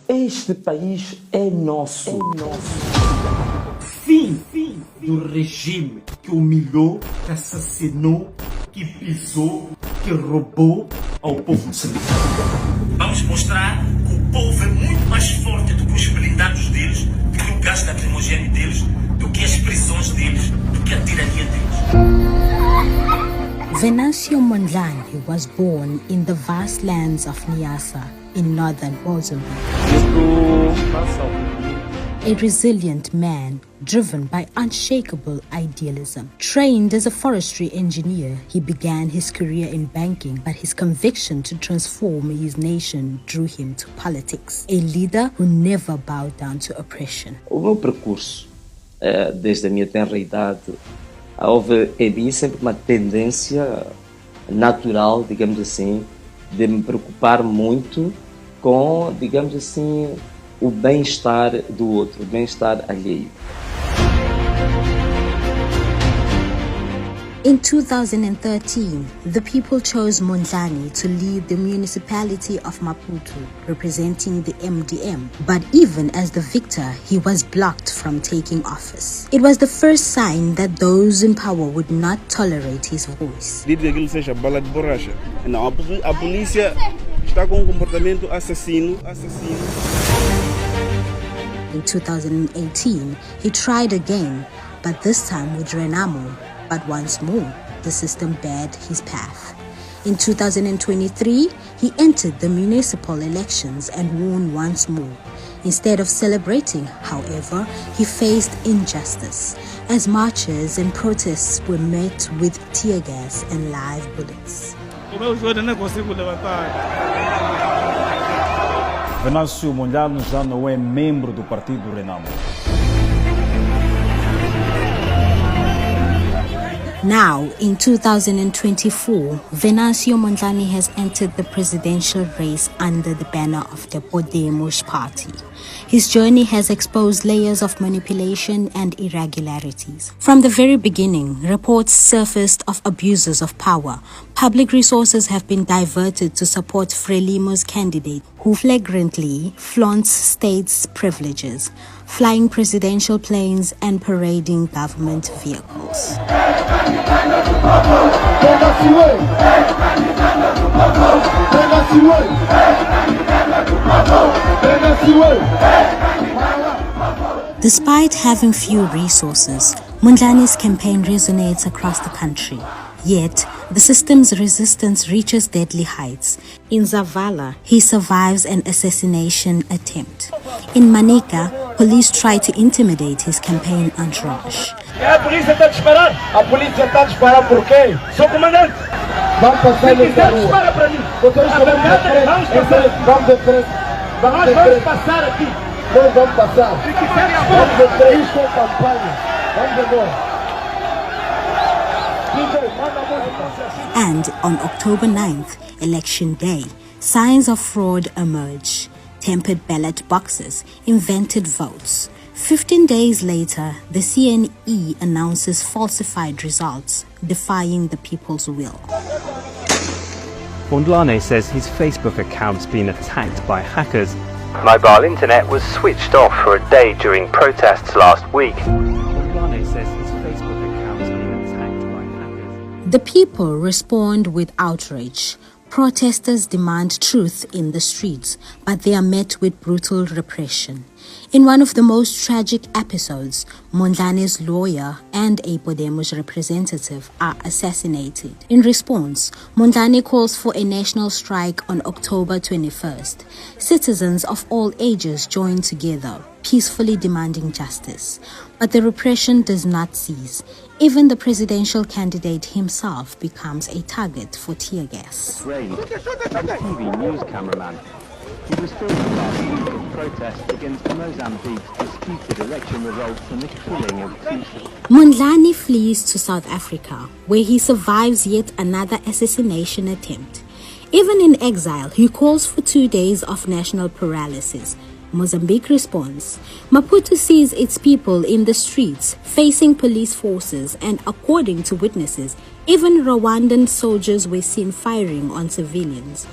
Este país é nosso. Fim do regime que humilhou, que assassinou, que pisou, que roubou ao povo moçambicano. Vamos mostrar que o povo é muito mais forte do que os blindados deles, do que o gás lacrimogéneo deles, do que as prisões deles, do que a tirania deles. Venancio Mondlane was born in the vast lands of Niassa in northern Mozambique. A resilient man driven by unshakable idealism. Trained as a forestry engineer, he began his career in banking, but his conviction to transform his nation drew him to politics. A leader who never bowed down to oppression. O meu percurso, desde a minha tenra idade, houve em mim sempre uma tendência natural, digamos assim, de me preocupar muito com, digamos assim, o bem-estar do outro, o bem-estar alheio. In 2013, the people chose Mondlane to lead the municipality of Maputo, representing the MDM. But even as the victor, he was blocked from taking office. It was the first sign that those in power would not tolerate his voice. Digo que aquilo seja bala de borracha. Não, a polícia está com um comportamento assassino. In 2018, he tried again, but this time with Renamo. But once more, the system barred his path. In 2023, he entered the municipal elections and won once more. Instead of celebrating, however, he faced injustice, as marches and protests were met with tear gas and live bullets. Venancio Mondlane já não é membro do partido Renamo. Now, in 2024, Venancio Mondlane has entered the presidential race under the banner of the Podemos party. His journey has exposed layers of manipulation and irregularities. From the very beginning, reports surfaced of abuses of power. Public resources have been diverted to support Frelimo's candidate, who flagrantly flaunts states' privileges, flying presidential planes and parading government vehicles. Despite having few resources, Mondlane's campaign resonates across the country. Yet, the system's resistance reaches deadly heights. In Zavala, he survives an assassination attempt. In Manica, police try to intimidate his campaign entourage. A polícia está a disparar. A polícia está a disparar por quê? Sou comandante. Vamos passar ele para rua. Dispara para mim. Vamos de frente. Nós vamos passar aqui. Nós vamos passar. Vamos de frente. Isto é campanha. Vamos embora. And on October 9th, election day, signs of fraud emerge. Tempered ballot boxes, invented votes. 15 days later, the CNE announces falsified results, defying the people's will. Mondlane says his Facebook account's been attacked by hackers. Mobile internet was switched off for a day during protests last week. Mondlane says his Facebook account's been attacked by hackers. The people respond with outrage. Protesters demand truth in the streets, but they are met with brutal repression. In one of the most tragic episodes, Mondlane's lawyer and a Podemos representative are assassinated. In response, Mondlane calls for a national strike on October 21st. Citizens of all ages join together, peacefully demanding justice. But the repression does not cease. Even the presidential candidate himself becomes a target for tear gas. TV news cameraman. He was filming last week of protests against Mozambique's disputed election results and the killing of two. Mondlane flees to South Africa, where he survives yet another assassination attempt. Even in exile, he calls for 2 days of national paralysis. Mozambique responds. Maputo sees its people in the streets, facing police forces, and according to witnesses, even Rwandan soldiers were seen firing on civilians.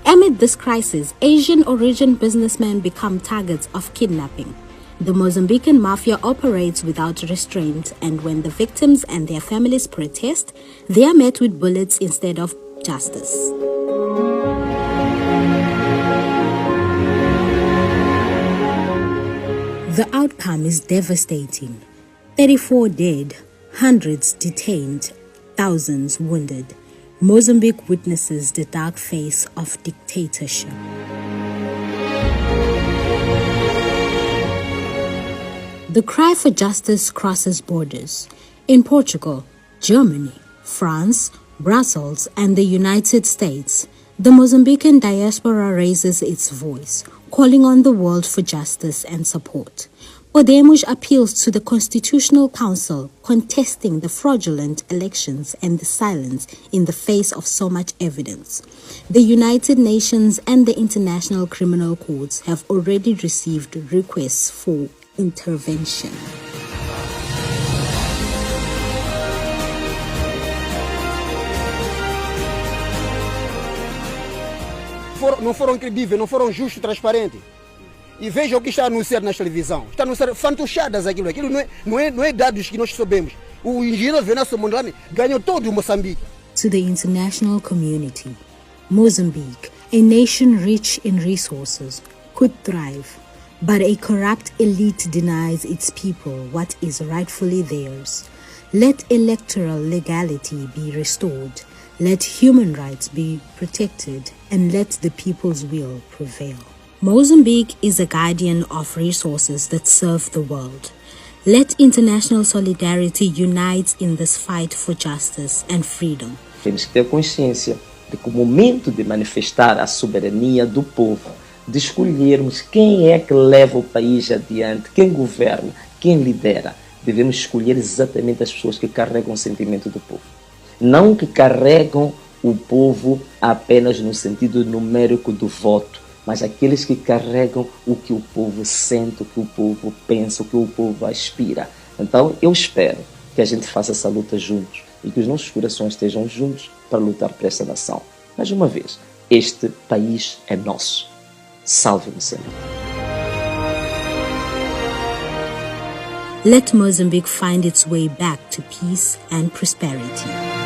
Amid this crisis, Asian origin businessmen become targets of kidnapping. The Mozambican mafia operates without restraint, and when the victims and their families protest, they are met with bullets instead of justice. The outcome is devastating. 34 dead, hundreds detained, thousands wounded. Mozambique witnesses the dark face of dictatorship. The cry for justice crosses borders. In Portugal, Germany, France, Brussels, and the United States, the Mozambican diaspora raises its voice, calling on the world for justice and support. Podemos appeals to the Constitutional Council, contesting the fraudulent elections and the silence in the face of so much evidence. The United Nations and the International Criminal Courts have already received requests for intervention. Não foram credíveis, não foram justos, transparentes. E veja o que está anunciado na televisão. Está anunciado fantochadas aquilo. Aquilo não é dados que nós sabemos. O engenheiro Venâncio Mondlane ganhou todo o Moçambique. To the international community, Mozambique, a nation rich in resources, could thrive, but a corrupt elite denies its people what is rightfully theirs. Let electoral legality be restored. Let human rights be protected, and let the people's will prevail. Mozambique is a guardian of resources that serve the world. Let international solidarity unite in this fight for justice and freedom. Temos que ter consciência de que o momento de manifestar a soberania do povo, de escolhermos quem é que leva o país adiante, quem governa, quem lidera, devemos escolher exatamente as pessoas que carregam o sentimento do povo. Não que carregam o povo apenas no sentido numérico do voto, mas aqueles que carregam o que o povo sente, o que o povo pensa, o que o povo aspira. Então eu espero que a gente faça essa luta juntos e que os nossos corações estejam juntos para lutar por essa nação. Mais uma vez, este país é nosso. Salve Moçambique! Let Mozambique find its way back to peace and prosperity.